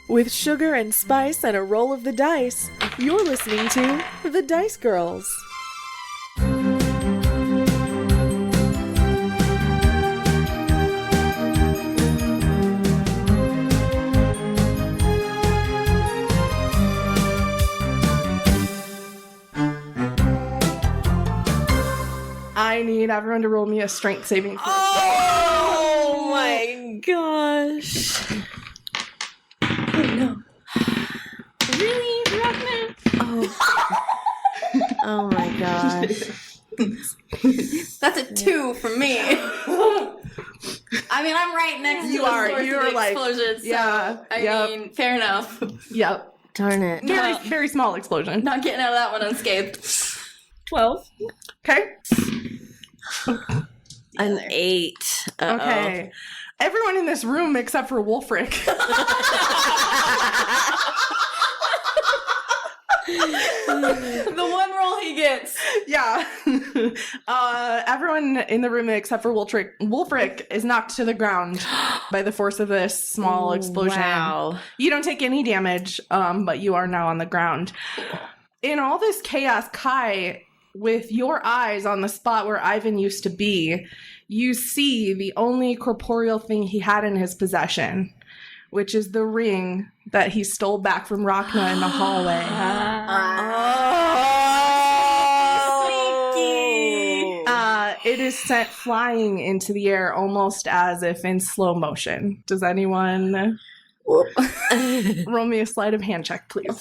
With sugar and spice and a roll of the dice, you're listening to The Dice Girls. I need everyone to roll me a strength saving throw. Oh my gosh. Oh no. Really, Rhakna? Oh my gosh. That's a 2 for me. I mean, I'm right next to the source of the explosion, so, I mean, fair enough. Yep. Darn it. Very small explosion. Not getting out of that one unscathed. 12. Okay. An 8. Uh-oh. Okay. Everyone in this room except for Wolfric. The one roll he gets. Yeah. Everyone in the room except for Wolfric is knocked to the ground by the force of this small explosion. Wow. You don't take any damage, but you are now on the ground. In all this chaos, Kai, with your eyes on the spot where Ivan used to be, you see the only corporeal thing he had in his possession, which is the ring that he stole back from Rhakna in the hallway. It is sent flying into the air almost as if in slow motion. Does anyone roll me a sleight of hand check, please?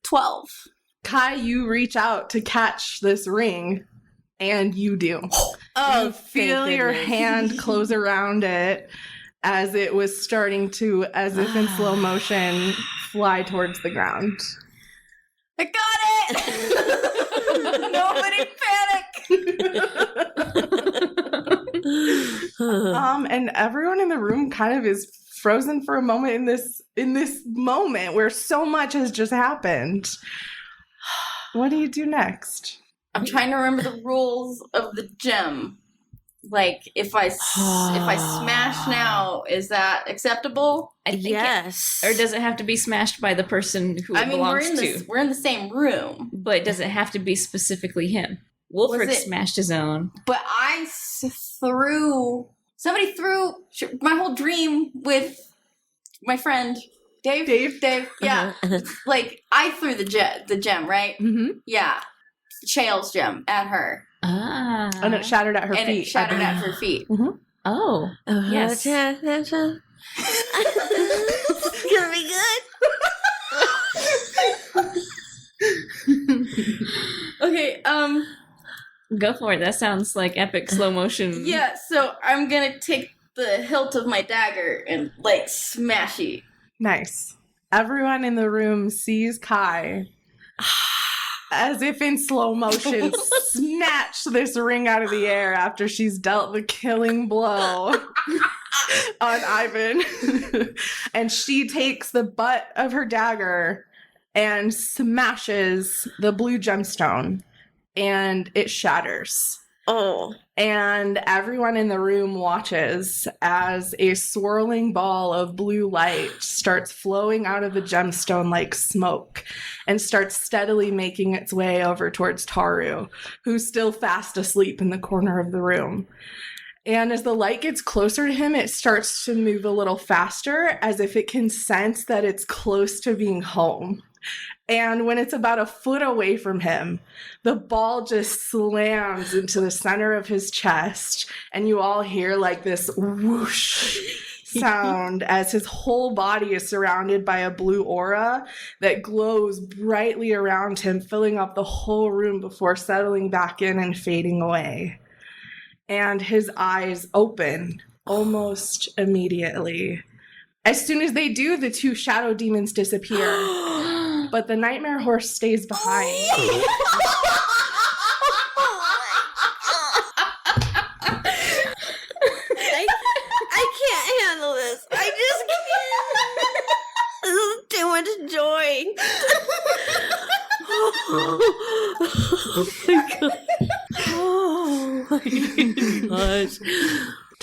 12. Kai, you reach out to catch this ring, and you do. Oh, you feel your hand close around it as it was starting to, as if in slow motion, fly towards the ground. I got it! Nobody panic! And everyone in the room kind of is frozen for a moment in this moment where so much has just happened. What do you do next? I'm trying to remember the rules of the gem. Like, if I smash now, is that acceptable? I think yes. Or does it have to be smashed by the person who it belongs to? We're in the same room. But does it have to be specifically him? Wolfric smashed his own. But somebody threw my whole dream with my friend Dave. Yeah. Like, I threw the gem, right? Mm-hmm. Yeah. Shale's gem at her. Ah. And it shattered at her feet. It shattered at her feet. Mm-hmm. Oh. Yes. It's gonna be good. Okay, Go for it. That sounds like epic slow motion. yeah, so I'm gonna take the hilt of my dagger and, like, smash it. Nice. Everyone in the room sees Kai, as if in slow motion, snatch this ring out of the air after she's dealt the killing blow on Ivan. And she takes the butt of her dagger and smashes the blue gemstone, and it shatters. Oh. And everyone in the room watches as a swirling ball of blue light starts flowing out of the gemstone like smoke and starts steadily making its way over towards Taru, who's still fast asleep in the corner of the room. And as the light gets closer to him, it starts to move a little faster, as if it can sense that it's close to being home. And when it's about a foot away from him, the ball just slams into the center of his chest, and you all hear like this whoosh sound as his whole body is surrounded by a blue aura that glows brightly around him, filling up the whole room before settling back in and fading away. And his eyes open almost immediately. As soon as they do, the two shadow demons disappear. But the nightmare horse stays behind. I can't handle this. I just can't. This is too much joy. Oh my god. Oh my gosh.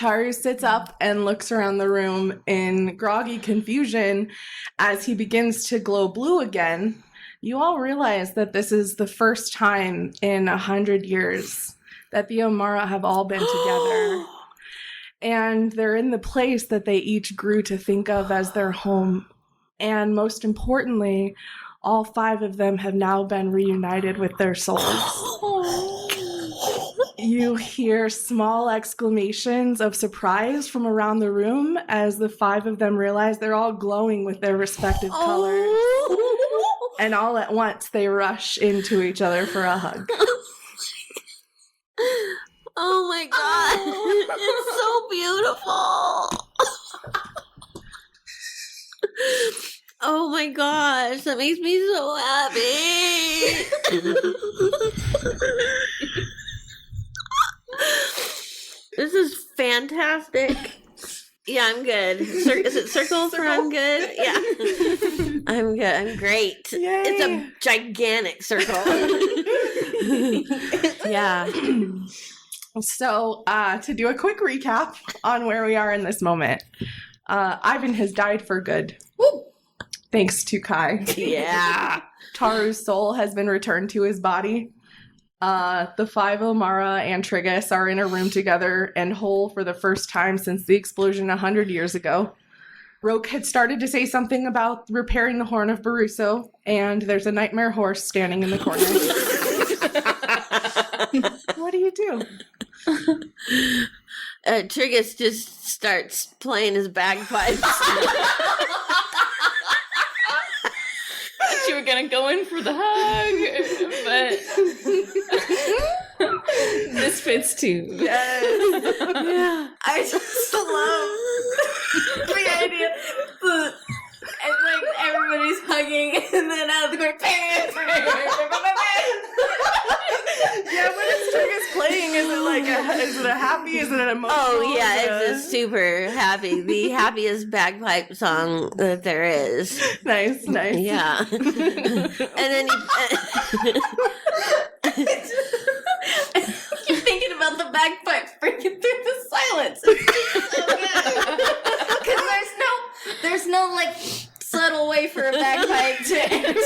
Taru sits up and looks around the room in groggy confusion as he begins to glow blue again. You all realize that this is the first time in 100 years that the Omara have all been together. And they're in the place that they each grew to think of as their home. And most importantly, all 5 of them have now been reunited with their souls. You hear small exclamations of surprise from around the room as the 5 of them realize they're all glowing with their respective colors. And all at once, they rush into each other for a hug. Oh my god, it's so beautiful. Oh my gosh, that makes me so happy. This is fantastic. Yeah, I'm good. Is it circle for I'm good? Yeah. I'm good. I'm great. Yay. It's a gigantic circle. Yeah. So, to do a quick recap on where we are in this moment, Ivan has died for good. Woo! Thanks to Kai. Yeah. Taru's soul has been returned to his body. The 5 Omara and Triggus are in a room together and whole for the first time since the explosion 100 years ago. Roke had started to say something about repairing the horn of Baruso, and there's a nightmare horse standing in the corner. What do you do? Triggus just starts playing his bagpipes. You were gonna go in for the hug, but this fits too. Yes. Yeah. I just love the idea. And like everybody's hugging, and then out of the corner, Yeah, what is Triggus playing? Is it a happy? Is it an emotional? Oh yeah, it's a super happy, the happiest bagpipe song that there is. Nice. Yeah. And then I keep thinking about the bagpipes breaking through the silence. It's so good. Because there's no like subtle way for a bagpipe to enter.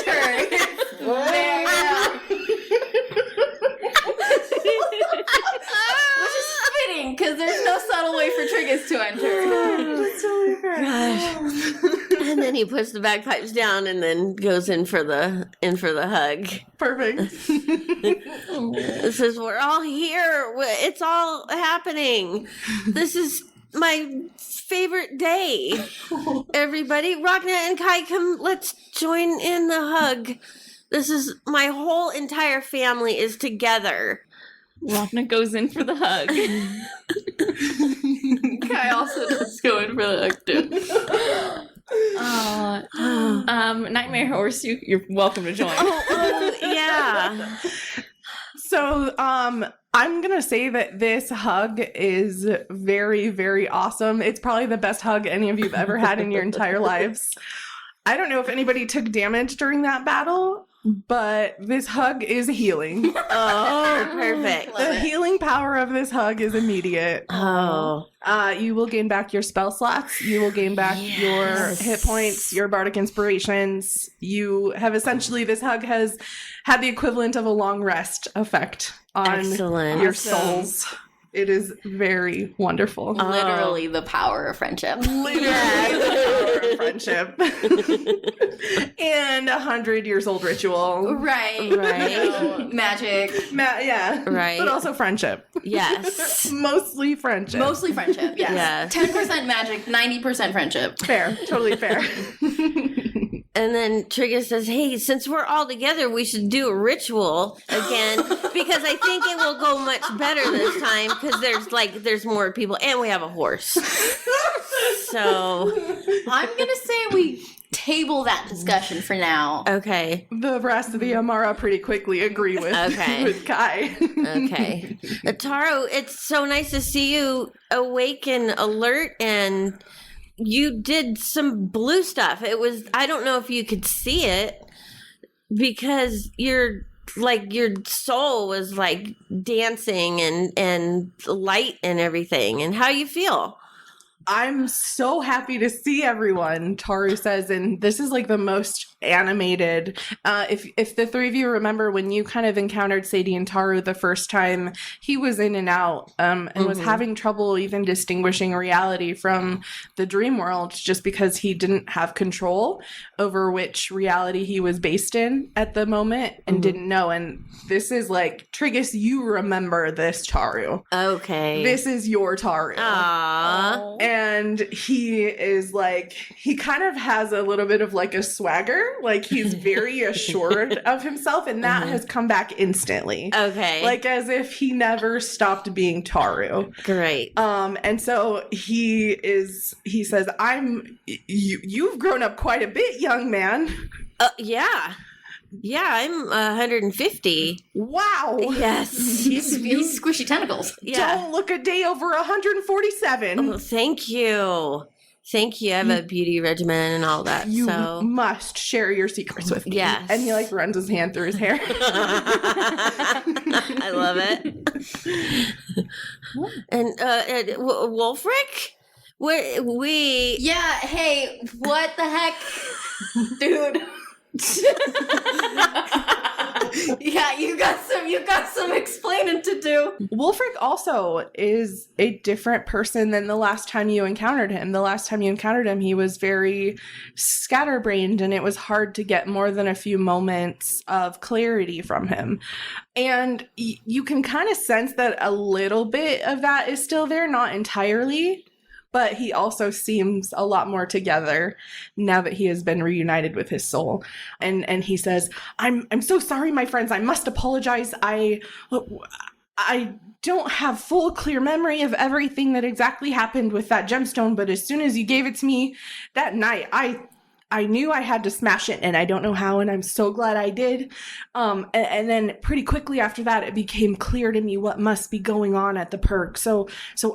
Which is fitting because there's no subtle way for Triggus to enter. That's totally fair. gosh. And then he puts the bagpipes down and then goes in for the hug. Perfect. This is, we're all here. It's all happening. This is my favorite day. Everybody, Rhakna and Kai, come, let's join in the hug. This is, my whole entire family is together. Rhakna goes in for the hug. Kai also does go in for the hug too. Nightmare Horse, you're welcome to join. Oh, yeah. So, I'm gonna say that this hug is very, very awesome. It's probably the best hug any of you've ever had in your entire lives. I don't know if anybody took damage during that battle, but this hug is healing. Oh, perfect. The healing power of this hug is immediate. Oh. You will gain back your spell slots. You will gain back your hit points, your bardic inspirations. You have essentially, this hug has had the equivalent of a long rest effect on Excellent. your souls. It is very wonderful. Literally the power of friendship. Literally the power of friendship. And 100 years old ritual. Right. You know, magic. Yeah. Right. But also friendship. Yes. Mostly friendship. Mostly friendship, yes. Yeah. 10% magic, 90% friendship. Fair. Totally fair. And then Triggus says, hey, since we're all together, we should do a ritual again because I think it will go much better this time because there's more people and we have a horse. So I'm going to say we table that discussion for now. okay. The rest of the Amara pretty quickly agree with, with Kai. Okay. Taro, it's so nice to see you awake and alert, and you did some blue stuff. It was, I don't know if you could see it because you're like your soul was like dancing and light and everything. And how you feel? I'm so happy to see everyone, Taru says, and this is like the most animated. If the three of you remember when you kind of encountered Sadie and Taru the first time, he was in and out and was having trouble even distinguishing reality from the dream world just because he didn't have control over which reality he was based in at the moment and didn't know. And this is like, Triggus, you remember this Taru. Okay. This is your Taru. Aww. And he is like, he kind of has a little bit of like a swagger. Like he's very assured of himself. And that has come back instantly. Okay. Like as if he never stopped being Taru. Great. And so he says, you've grown up quite a bit, young man. Yeah. Yeah, I'm 150. Wow. Yes. He's squishy tentacles. Yeah. Don't look a day over 147. Oh, thank you. Thank you. I have a beauty regimen and all that. You so must share your secrets with me. Yes. And he like runs his hand through his hair. I love it. And Wolfric? We Yeah, hey, what the heck? Dude. Yeah, you got some explaining to do. Wolfric also is a different person than the last time you encountered him. The last time you encountered him, he was very scatterbrained and it was hard to get more than a few moments of clarity from him. And you can kind of sense that a little bit of that is still there, not entirely. But he also seems a lot more together now that he has been reunited with his soul. And he says, I'm so sorry, my friends. I must apologize. I don't have full clear memory of everything that exactly happened with that gemstone, but as soon as you gave it to me that night, I knew I had to smash it, and I don't know how, and I'm so glad I did. And then pretty quickly after that, it became clear to me what must be going on at the perk. So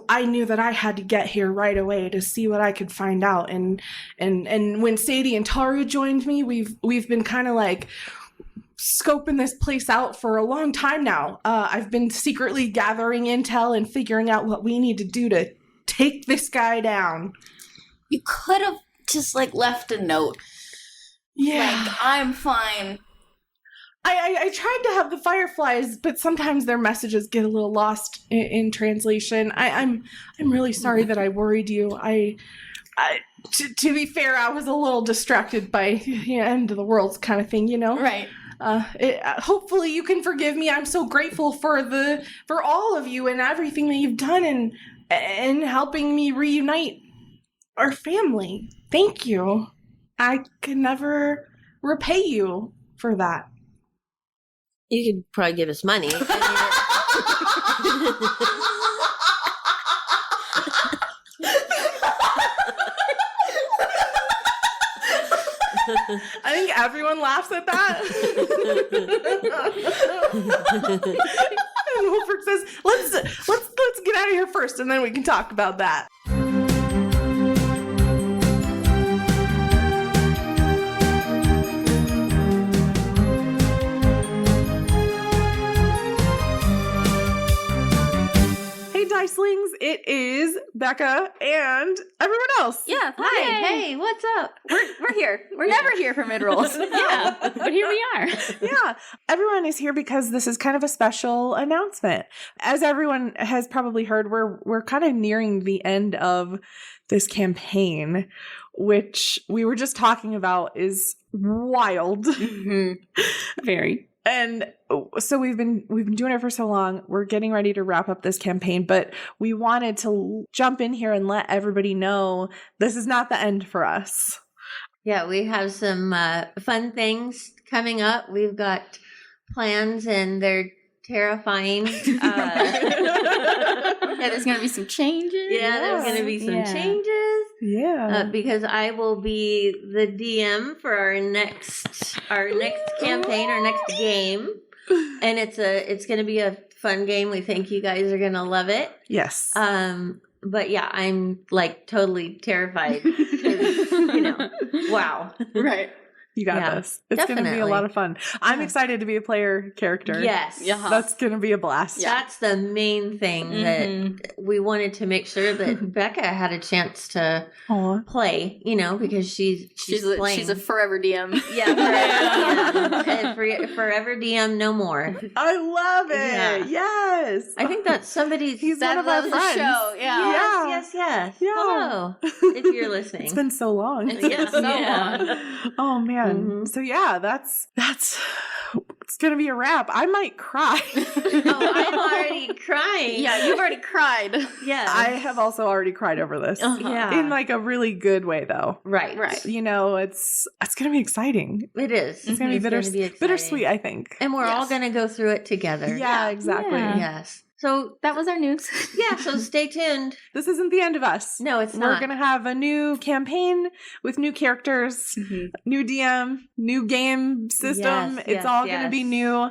I knew that I had to get here right away to see what I could find out. And when Sadie and Taru joined me, we've been kind of like scoping this place out for a long time now. I've been secretly gathering intel and figuring out what we need to do to take this guy down. You could have just like left a note. Yeah. Like, I'm fine. I tried to have the fireflies, but sometimes their messages get a little lost in translation. I'm really sorry that I worried you. To be fair, I was a little distracted by the end of the world kind of thing, you know? Right. Hopefully you can forgive me. I'm so grateful for all of you and everything that you've done and helping me reunite our family. Thank you. I can never repay you for that. You could probably give us money. I think everyone laughs at that. And Wolfric says, let's get out of here first, and then we can talk about that. Dicelings, it is Becca and everyone else. Yeah, hi. Hey, what's up? We're here. We're never here for mid-rolls. Yeah, but here we are. Yeah, everyone is here because this is kind of a special announcement. As everyone has probably heard, we're kind of nearing the end of this campaign, which we were just talking about is wild. Mm-hmm. Very. And so we've been doing it for so long. We're getting ready to wrap up this campaign, but we wanted to jump in here and let everybody know this is not the end for us. Yeah, we have some fun things coming up. We've got plans, and they're terrifying. Yeah, there's gonna be some changes. Yeah, there's going to be some changes. Yeah, because I will be the DM for our next campaign, our next game, and it's going to be a fun game. We think you guys are going to love it. Yes. But yeah, I'm like totally terrified. 'Cause, wow. Right. You got Yeah, this. It's going to be a definitely. lot of fun. I'm Yeah. excited to be a player character. Yes. Yeah. That's going to be a blast. That's the main thing that we wanted to make sure that Becca had a chance to Aw. play, because she's playing. She's a forever DM. And forever DM no more. I love it. Yeah. Yes. I think that's somebody's. He's That one of our loves the friends. show. Yeah. Yes. Yeah. Hello, if you're listening. It's been so long. Yeah, so long. Oh man. Mhm. So yeah, that's it's gonna be a wrap. I might cry. Oh, I'm already crying. Yeah, you've already cried. Yeah. I have also already cried over this. Yeah. In like a really good way though. Right. It's gonna be exciting. It is. It's gonna be exciting. bittersweet, I think. And we're all Yes. going to go through it together. Yeah, exactly. Yeah. Yes. So, That was our news. yeah, so stay tuned. This isn't the end of us. No, it's We're not. gonna have a new campaign with new characters, new DM, new game system. Yes, It's all gonna yes. be new.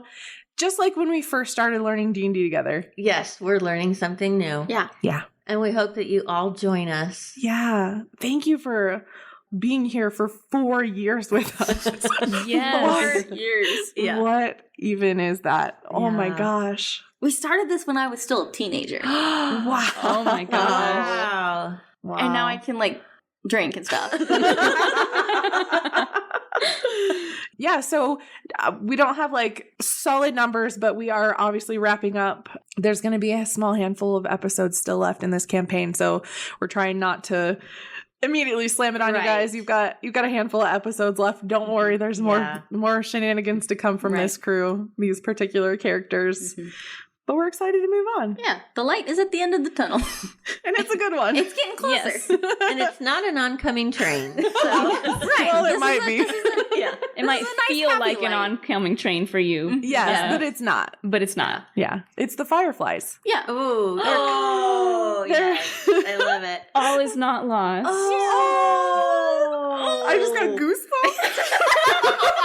Just like when we first started learning D&D together. Yes, we're learning something new. Yeah. Yeah. And we hope that you all join us. Yeah. Thank you for being here for 4 years with us. Yes. 4 years. Yeah. What even is that? Oh my Yeah. gosh. We started this when I was still a teenager. Wow. Oh my gosh. Wow. And now I can drink and stuff. Yeah, so we don't have solid numbers, but we are obviously wrapping up. There's going to be a small handful of episodes still left in this campaign, so we're trying not to immediately slam it on you Right. guys. You've got a handful of episodes left. Don't worry, there's more shenanigans to come from Right. this crew, these particular characters. But we're excited to move on, Yeah, the light is at the end of the tunnel. and it's a good one. It's getting closer. Yes. And it's not an oncoming train. So, Well, it might be. yeah. It might is a nice feel happy like an light. oncoming train for you. Yes, Yeah. but it's not. But it's not. Yeah, it's the fireflies. Yeah. Ooh. Oh, yes. I love it. All is not lost. Oh, I just got goosebumps.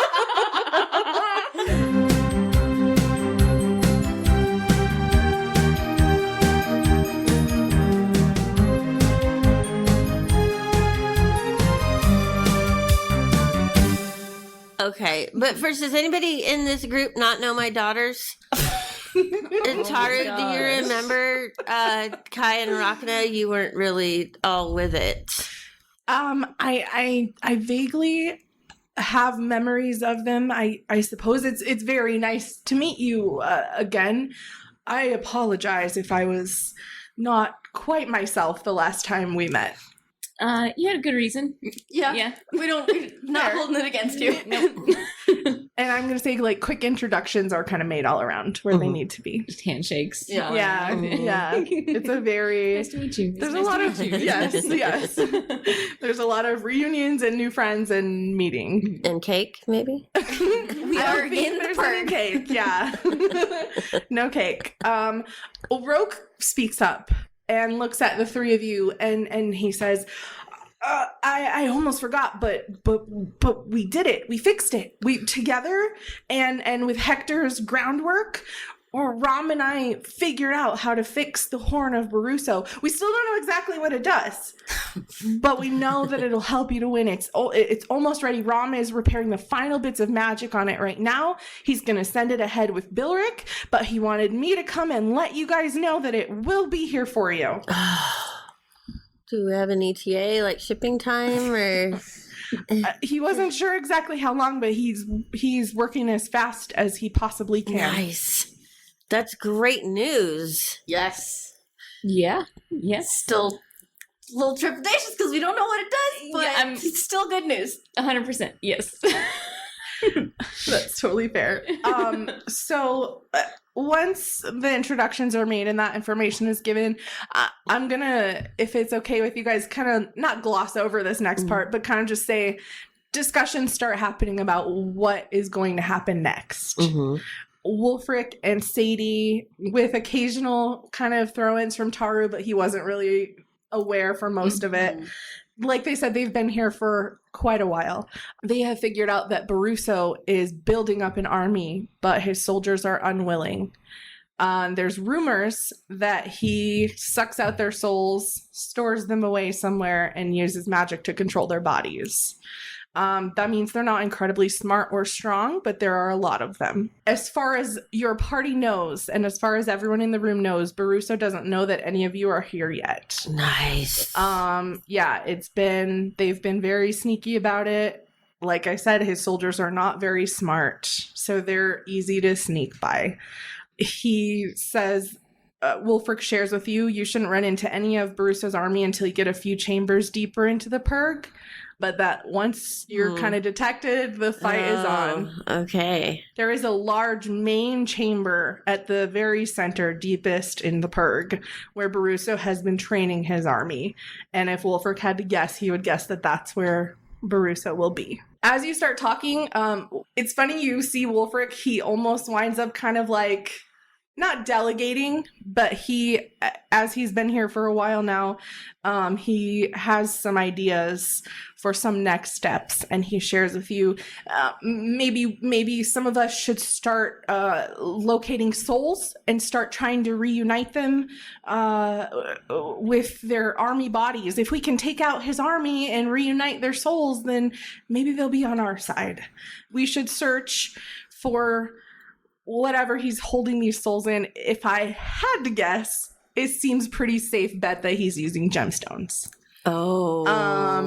Okay, but first, does anybody in this group not know my daughters? And Taru, do you gosh. remember Kai and Rhakna? You weren't really all with it. I vaguely have memories of them. I suppose it's very nice to meet you again. I apologize if I was not quite myself the last time we met. You had a good reason. Yeah. We're not holding it against you. And I'm gonna say quick introductions are kind of made all around where they need to be. Just handshakes. Yeah. Yeah, yeah. It's a very Nice to meet you. There's Nice a lot to of meet you. yes. There's a lot of reunions and new friends and meeting. And cake, maybe? We I are don't think in the there's park. any cake. Yeah, no cake. Roke speaks up and looks at the three of you, and he says, I almost forgot, but we did it. We fixed it. We together and with Hector's groundwork, Rom and I figured out how to fix the Horn of Baruso. We still don't know exactly what it does, but we know that it'll help you to win. It's almost ready. Rom is repairing the final bits of magic on it right now. He's going to send it ahead with Bilric, but he wanted me to come and let you guys know that it will be here for you. Do we have an ETA, like shipping time, or? He wasn't sure exactly how long, but he's working as fast as he possibly can. Nice. That's great news. Yes. Yeah. Yes. Still a little trepidatious because we don't know what it does, but Yeah, it's still good news. 100%. Yes. That's totally fair. So once the introductions are made and that information is given, I'm gonna, if it's okay with you guys, kind of not gloss over this next part, but kind of just say discussions start happening about what is going to happen next. Mm-hmm. Wolfric and Sadie, with occasional kind of throw-ins from Taru, but he wasn't really aware for most of it. Like they said, they've been here for quite a while. They have figured out that Baruso is building up an army, but his soldiers are unwilling. There's rumors that he sucks out their souls, stores them away somewhere, and uses magic to control their bodies. That means they're not incredibly smart or strong, but there are a lot of them. As far as your party knows, and as far as everyone in the room knows, Baruso doesn't know that any of you are here yet. Nice. Yeah, they've been very sneaky about it. Like I said, his soldiers are not very smart, so they're easy to sneak by. He says, Wulfric shares with you, you shouldn't run into any of Baruso's army until you get a few chambers deeper into the Purg. But that once you're kind of detected, the fight is on. Okay. There is a large main chamber at the very center, deepest in the Purg, where Baruso has been training his army. And if Wulfric had to guess, he would guess that that's where Baruso will be. As you start talking, it's funny, you see Wulfric, he almost winds up kind of like, not delegating, but as he's been here for a while now, he has some ideas for some next steps, and he shares with you, maybe some of us should start locating souls and start trying to reunite them with their army bodies. If we can take out his army and reunite their souls, then maybe they'll be on our side. We should search for whatever he's holding these souls in. If I had to guess, it seems pretty safe bet that he's using gemstones. Oh.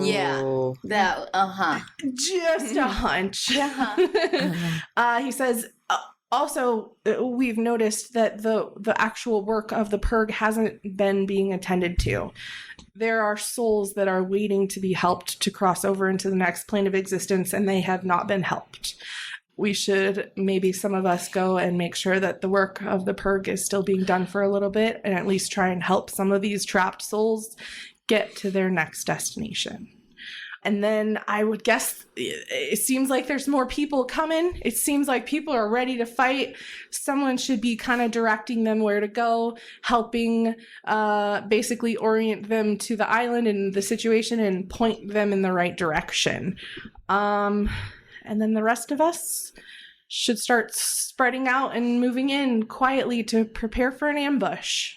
Yeah. That, Just a hunch. Yeah. He says, also, we've noticed that the actual work of the Purg hasn't been being attended to. There are souls that are waiting to be helped to cross over into the next plane of existence, and they have not been helped. We should, maybe some of us go and make sure that the work of the Purg is still being done for a little bit, and at least try and help some of these trapped souls get to their next destination. And then I would guess it seems like there's more people coming. It seems like people are ready to fight. Someone should be kind of directing them where to go, helping basically orient them to the island and the situation and point them in the right direction. And then the rest of us should start spreading out and moving in quietly to prepare for an ambush.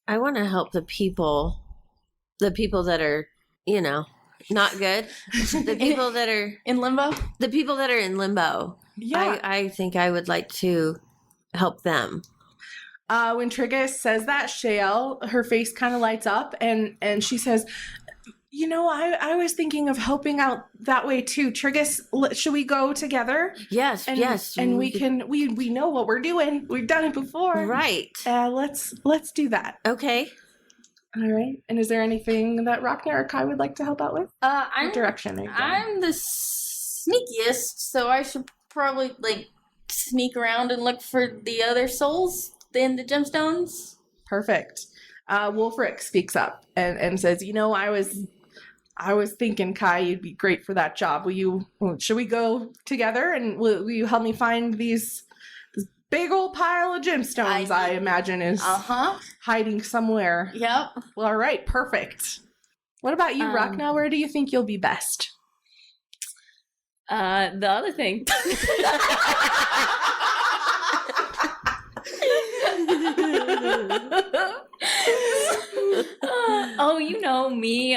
I want to help the people that are, not good. The people that are In limbo? the people that are in limbo. Yeah. I think I would like to help them. When Triggus says that, Shael, her face kind of lights up and she says, I was thinking of helping out that way too. Triggus, should we go together? Yes, yes. And we know what we're doing. We've done it before. Right. Let's do that. Okay. All right. And is there anything that Rhakna or Kai would like to help out with? I'm What direction? Are you going? I'm the sneakiest, so I should probably sneak around and look for the other souls in the gemstones. Perfect. Wulfric speaks up and says, I was thinking, Kai, you'd be great for that job. Should we go together and will you help me find this big old pile of gemstones I imagine is hiding somewhere? Yep. Well, all right, perfect. What about you, Rhakna? Where do you think you'll be best? The other thing. Oh, you know me.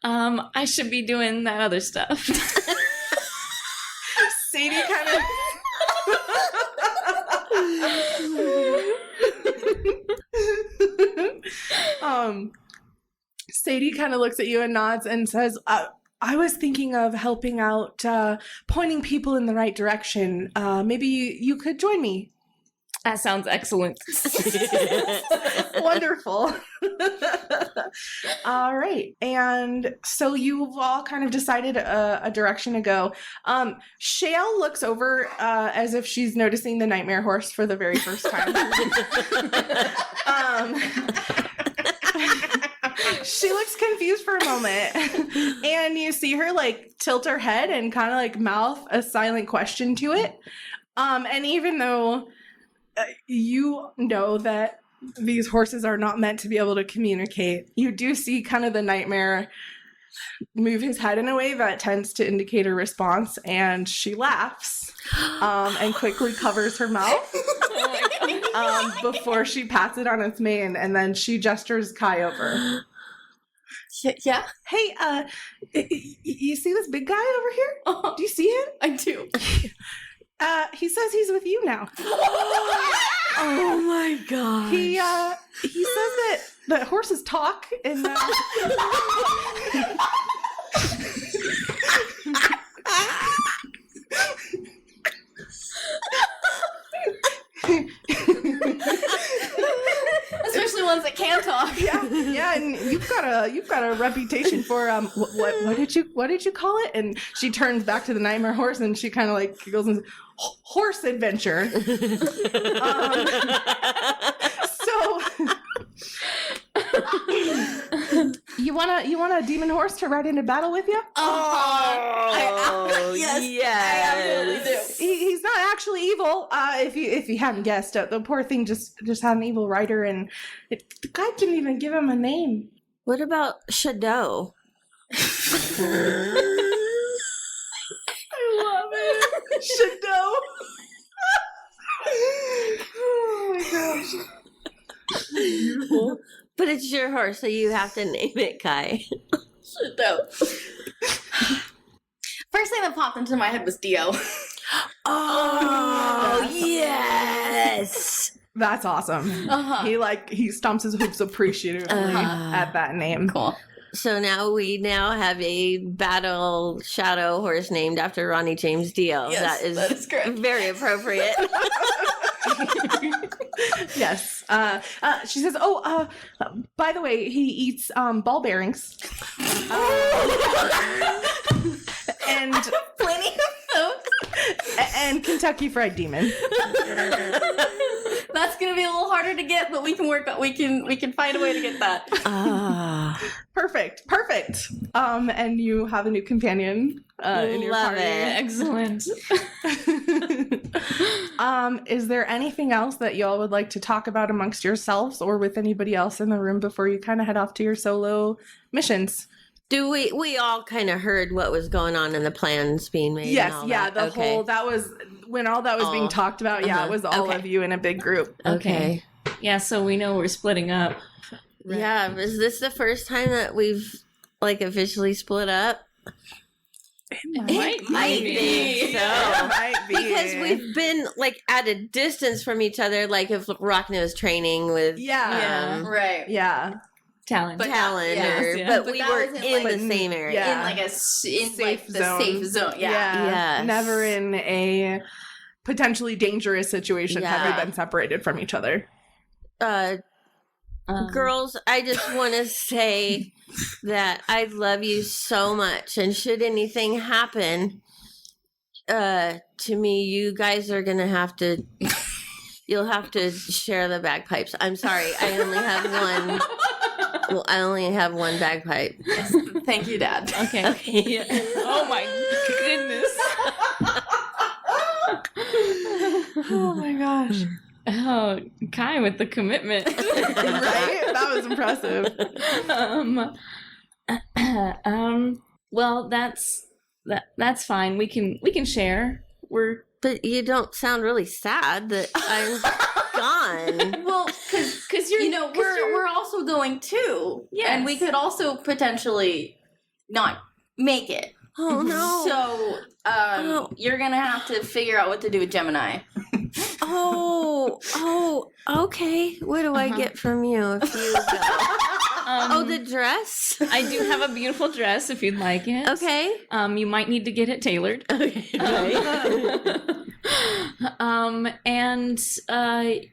I should be doing that other stuff. Sadie kind of... Sadie kind of looks at you and nods and says, I was thinking of helping out, pointing people in the right direction. Maybe you could join me. That sounds excellent. Wonderful. All right. And so you've all kind of decided a direction to go. Shael looks over as if she's noticing the nightmare horse for the very first time. She looks confused for a moment. And you see her tilt her head and kind of mouth a silent question to it. And even though you know that these horses are not meant to be able to communicate, you do see kind of the nightmare move his head in a way that tends to indicate a response, and she laughs and quickly covers her mouth before she pats it on its mane, and then she gestures Kai over. Yeah. Hey, you see this big guy over here? Oh, Do you see him? I do. He says he's with you now. Oh my god. He says that horses talk and Especially ones that can talk. yeah, and you've got a reputation for what did you call it? And she turns back to the nightmare horse and she kind of like goes and says, horse adventure. So you want a demon horse to ride into battle with you? Yes. I absolutely do. He's not actually evil. If you hadn't guessed, the poor thing just had an evil rider, and the guy didn't even give him a name. What about Shadow? I love it, Shadow. Oh my gosh. But it's your horse, so you have to name it Kai. Shadow. First thing that popped into my head was Dio. Oh, yes. That's awesome. He stomps his hooves appreciatively at that name. Cool. So we now have a battle shadow horse named after Ronnie James Dio. Yes, that is correct. Very appropriate. Yes. She says, by the way, he eats ball bearings. And Plenty of those. and Kentucky Fried Demon. That's gonna be a little harder to get, but we can work. We can find a way to get that. Perfect. And you have a new companion in your Love party. it. Excellent. Is there anything else that y'all would like to talk about amongst yourselves or with anybody else in the room before you kind of head off to your solo missions? Do we all kind of heard what was going on in the plans being made? Yes, and all yeah, that? whole that was when all that was being talked about. Yeah, it was all of you in a big group. Okay. Yeah, so we know we're splitting up. Yeah, is this the first time that we've officially split up? Might be. So. Might be. Because we've been at a distance from each other, if Rhakna was training with Right. Yeah. Talent. Talent, yeah. but But we that weren't wasn't, in like, the same area. yeah. In the safe zone. Yeah. Yes. Never in a potentially dangerous situation have Yeah. we been separated from each other. Girls, I just want to say that I love you so much, and should anything happen to me, you guys are gonna have to. You'll have to share the bagpipes. I'm sorry, I only have one. Well, I only have one bagpipe. Thank you, Dad. Okay. Yeah. Oh my goodness. Oh my gosh. Oh, Kai with the commitment. Right? That was impressive. Well, that's fine. We can share. But you don't sound really sad that I'm gone. Well, because we're also going too. Yes. And we could also potentially not make it. Oh no! So you're gonna have to figure out what to do with Gemini. Oh, okay. What do I get from you if you go? The dress? I do have a beautiful dress if you'd like it. Okay. You might need to get it tailored. Okay. And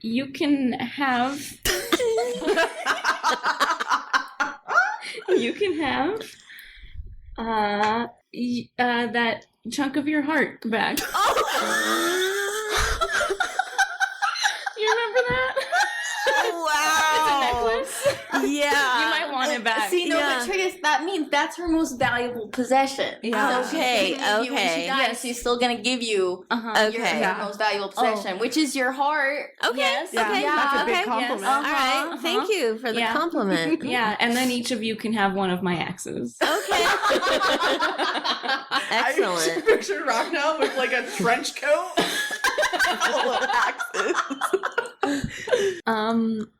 you can have that chunk of your heart back. You remember that? Wow. It's a necklace. Yeah. You might want it back. See, no, Yeah. but Triggus, that means that's her most valuable possession. Yeah. So Okay, she's giving you when okay. she dies, she's still gonna give you Okay. your most valuable possession, which is your heart. Okay. Yes. Yeah, Okay. that's a big Okay. compliment. All right. Thank you for the Yeah. compliment. Yeah, and then each of you can have one of my axes. Okay. I Excellent. picture Rhakna with a trench coat full of axes.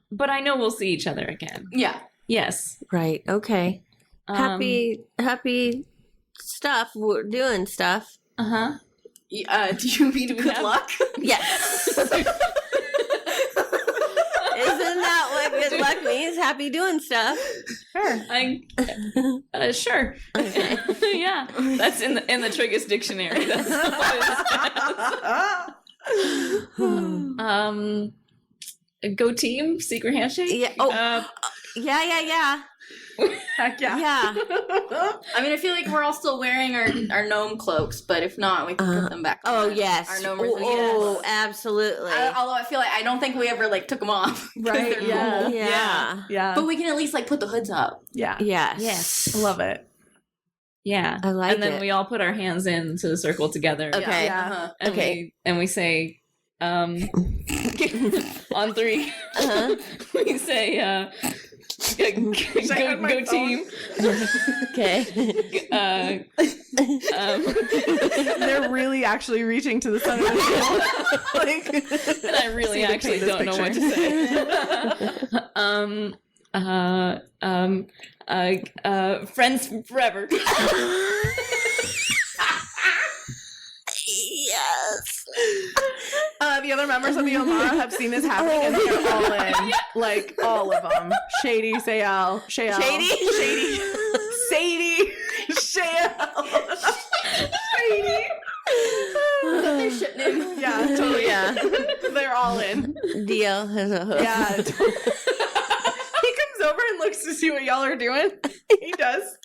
But I know we'll see each other again. Yeah. Yes. Right. Okay. Happy stuff. We're doing stuff. Uh-huh. Do you mean good luck? Yes. Isn't that what good luck means? Happy doing stuff. Sure. Sure. Okay. Yeah, that's in the Triggus dictionary. That's go team. Secret handshake. Yeah. Oh. Yeah. Heck yeah. Yeah. I mean, I feel like we're all still wearing our gnome cloaks, but if not, we can put them back on. Oh yes. Our gnome Oh, absolutely. although I feel like I don't think we ever took them off. 'Cause Right, they're yeah. cool. Yeah. Yeah. But we can at least put the hoods up. Yeah. Yes. Yes. I love it. Yeah, I like and then it. we all put our hands into the circle together. Okay. Yeah. Uh-huh. And Okay. we say, on 3, we say, go on my team. Okay. They're really actually reaching to the center of the field. And I really See, they actually paint this don't know what to say. Friends forever. Yes. The other members of the Omara have seen this happening and they're all in. All of them. Shady, Sayal, Shady? Sadie, Shayal, Shady. Their ship name. Yeah, totally. Yeah. They're all in. Dio has a hook. Yeah. He comes over and looks to see what y'all are doing. He does.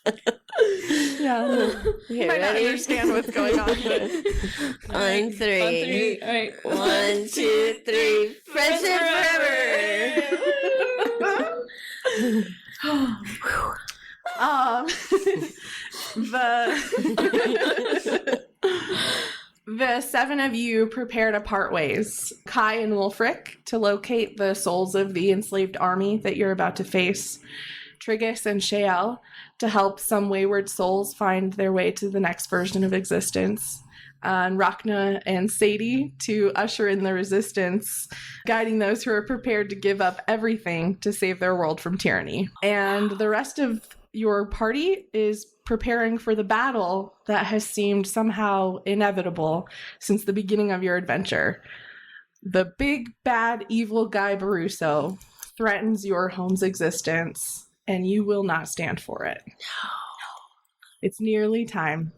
Yeah. Okay, Might not ready? understand what's going on, but On three. All right. 1, 2, 3. Friendship forever. The 7 of you prepare to part ways. Kai and Wulfric to locate the souls of the enslaved army that you're about to face. Triggus and Shael to help some wayward souls find their way to the next version of existence. And Rhakna and Sadie to usher in the resistance, guiding those who are prepared to give up everything to save their world from tyranny. And the rest of your party is preparing for the battle that has seemed somehow inevitable since the beginning of your adventure. The big, bad, evil guy Baruso threatens your home's existence, and you will not stand for it. No. It's nearly time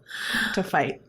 to fight.